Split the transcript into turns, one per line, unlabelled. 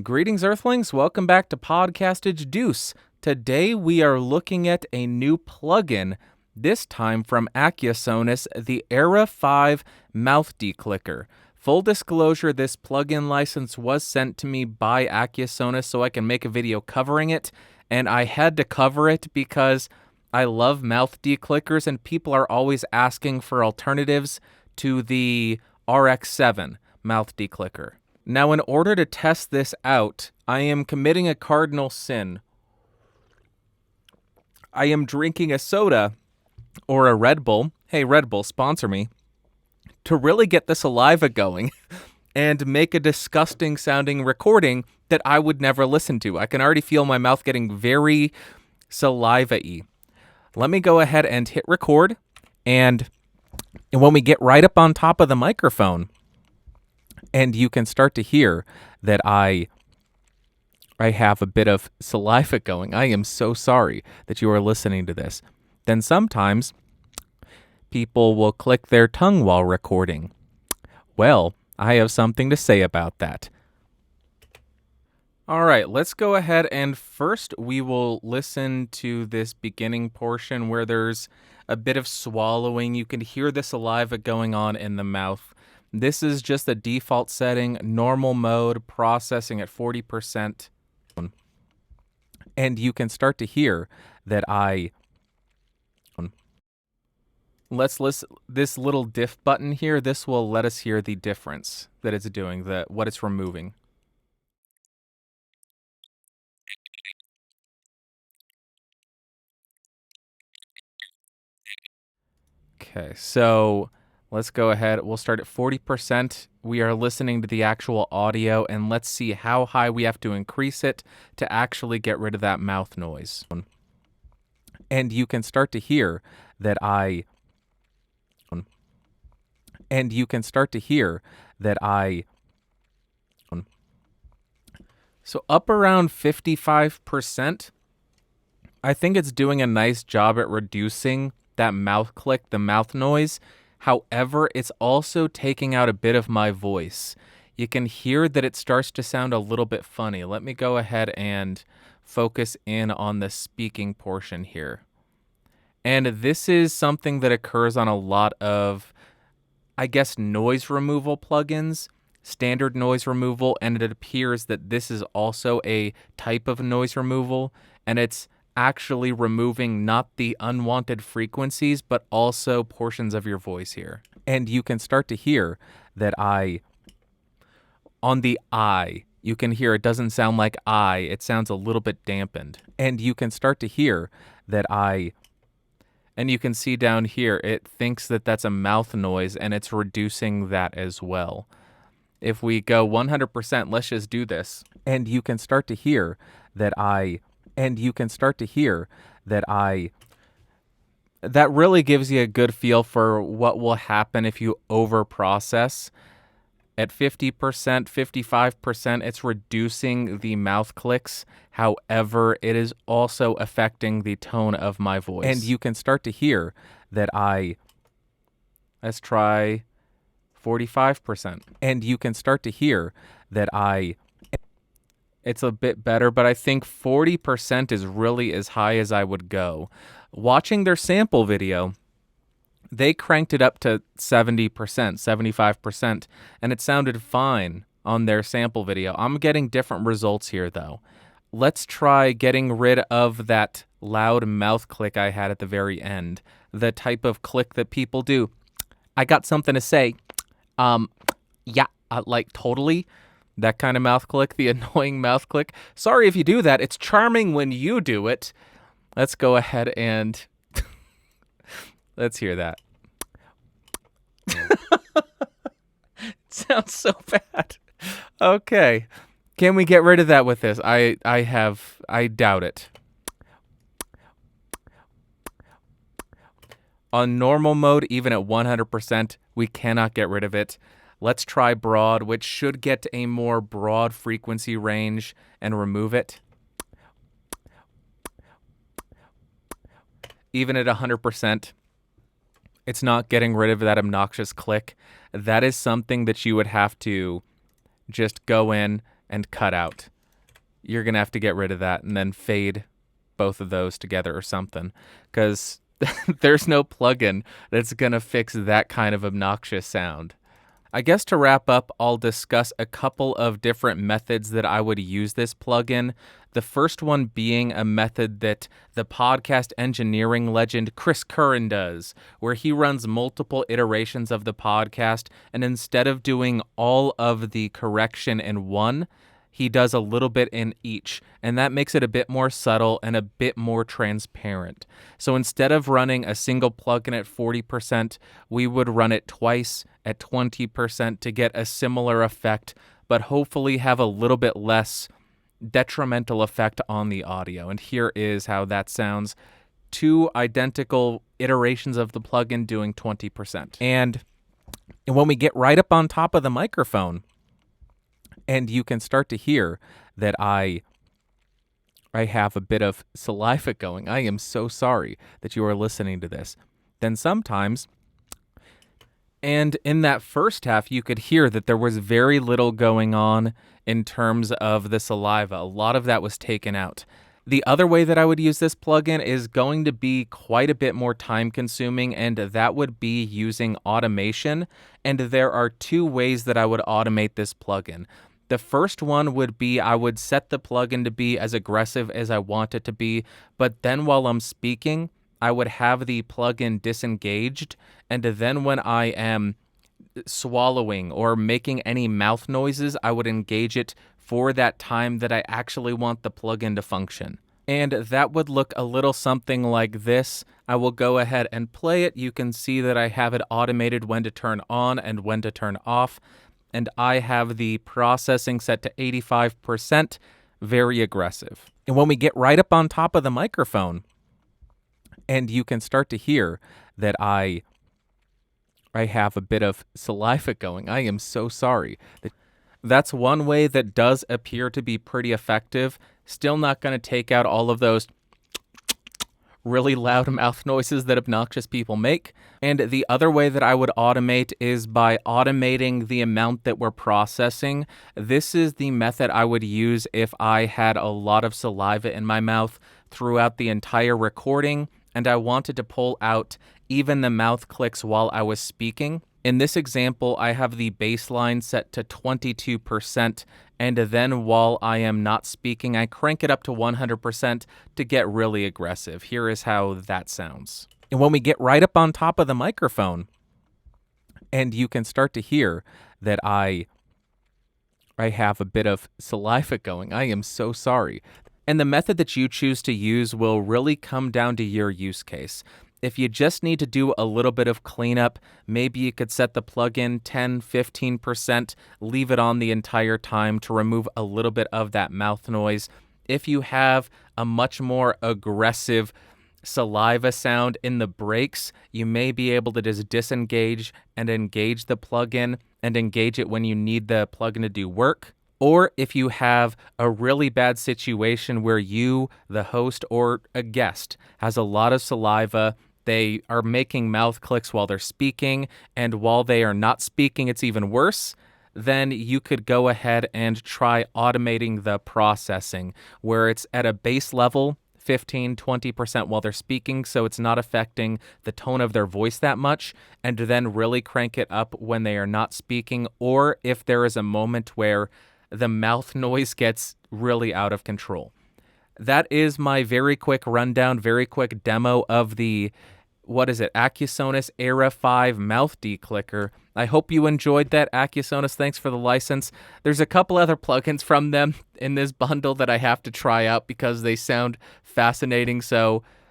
Greetings, Earthlings. Welcome back to Podcastage Deuce. Today we are looking at a new plugin, this time from Accusonus, the Era 5 Mouth Declicker. Full disclosure, this plugin license was sent to me by Accusonus so I can make a video covering it, and I had to cover it because I love mouth declickers and people are always asking for alternatives to the RX7 mouth declicker. Now, in order to test this out, I am committing a cardinal sin. I am drinking a soda or a Red Bull. Hey, Red Bull, sponsor me. To really get the saliva going and make a disgusting sounding recording that I would never listen to. I can already feel my mouth getting very saliva-y. Let me go ahead and hit record. And when we get right up on top of the microphone, and you can start to hear that I have a bit of saliva going. I am so sorry that you are listening to this. Then sometimes people will click their tongue while recording. Well, I have something to say about that. All right, let's go ahead and first we will listen to this beginning portion where there's a bit of swallowing. You can hear the saliva going on in the mouth. This is just the default setting, normal mode, processing at 40%. And you can start to hear that let's list this little diff button here. This will let us hear the difference that it's doing, what it's removing. Okay, so let's go ahead. We'll start at 40%. We are listening to the actual audio, and let's see how high we have to increase it to actually get rid of that mouth noise. And you can start to hear that So up around 55%, I think it's doing a nice job at reducing that mouth click, the mouth noise. However, it's also taking out a bit of my voice. You can hear that it starts to sound a little bit funny. Let me go ahead and focus in on the speaking portion here. And this is something that occurs on a lot of, I guess, noise removal plugins, standard noise removal, and it appears that this is also a type of noise removal, and it's actually removing not the unwanted frequencies, but also portions of your voice here. And you can start to hear that on the I, you can hear it doesn't sound like I, it sounds a little bit dampened. And you can start to hear that and you can see down here, it thinks that that's a mouth noise and it's reducing that as well. If we go 100%, let's just do this. And you can start to hear that that really gives you a good feel for what will happen if you overprocess. At 50%, 55%, it's reducing the mouth clicks. However, it is also affecting the tone of my voice. And you can start to hear that let's try 45%. And you can start to hear that it's a bit better, but I think 40% is really as high as I would go. Watching their sample video, they cranked it up to 70%, 75%, and it sounded fine on their sample video. I'm getting different results here, though. Let's try getting rid of that loud mouth click I had at the very end, the type of click that people do. I got something to say. Like totally. That kind of mouth click, the annoying mouth click. Sorry if you do that. It's charming when you do it. Let's go ahead and let's hear that. It sounds so bad. Okay. Can we get rid of that with this? I doubt it. On normal mode, even at 100%, we cannot get rid of it. Let's try broad, which should get a more broad frequency range, and remove it. Even at 100%, it's not getting rid of that obnoxious click. That is something that you would have to just go in and cut out. You're going to have to get rid of that and then fade both of those together or something, because there's no plugin that's going to fix that kind of obnoxious sound. I guess to wrap up, I'll discuss a couple of different methods that I would use this plugin. The first one being a method that the podcast engineering legend Chris Curran does, where he runs multiple iterations of the podcast, and instead of doing all of the correction in one, he does a little bit in each, and that makes it a bit more subtle and a bit more transparent. So instead of running a single plugin at 40%, we would run it twice at 20% to get a similar effect, but hopefully have a little bit less detrimental effect on the audio. And here is how that sounds. 2 identical iterations of the plugin doing 20%. And when we get right up on top of the microphone, and you can start to hear that I have a bit of saliva going. I am so sorry that you are listening to this. Then sometimes, and in that first half, you could hear that there was very little going on in terms of the saliva. A lot of that was taken out. The other way that I would use this plugin is going to be quite a bit more time consuming, and that would be using automation. And there are 2 ways that I would automate this plugin. The first one would be I would set the plugin to be as aggressive as I want it to be, but then while I'm speaking, I would have the plugin disengaged, and then when I am swallowing or making any mouth noises, I would engage it for that time that I actually want the plugin to function. And that would look a little something like this. I will go ahead and play it. You can see that I have it automated when to turn on and when to turn off. And I have the processing set to 85%, very aggressive. And when we get right up on top of the microphone, and you can start to hear that I have a bit of saliva going. I am so sorry. That's one way that does appear to be pretty effective. Still not going to take out all of those really loud mouth noises that obnoxious people make. And the other way that I would automate is by automating the amount that we're processing. This is the method I would use if I had a lot of saliva in my mouth throughout the entire recording, and I wanted to pull out even the mouth clicks while I was speaking. In this example, I have the baseline set to 22%, and then while I am not speaking, I crank it up to 100% to get really aggressive. Here is how that sounds. And when we get right up on top of the microphone, and you can start to hear that I have a bit of saliva going. I am so sorry. And the method that you choose to use will really come down to your use case. If you just need to do a little bit of cleanup, maybe you could set the plugin 10-15%, leave it on the entire time to remove a little bit of that mouth noise. If you have a much more aggressive saliva sound in the breaks, you may be able to just disengage and engage the plugin and engage it when you need the plugin to do work. Or if you have a really bad situation where you, the host, or a guest has a lot of saliva, they are making mouth clicks while they're speaking, and while they are not speaking, it's even worse, then you could go ahead and try automating the processing, where it's at a base level, 15-20% while they're speaking, so it's not affecting the tone of their voice that much, and then really crank it up when they are not speaking, or if there is a moment where the mouth noise gets really out of control. That is my very quick rundown, very quick demo of the, Accusonus Era 5 mouth declicker. I hope you enjoyed that, Accusonus. Thanks for the license. There's a couple other plugins from them in this bundle that I have to try out because they sound fascinating, so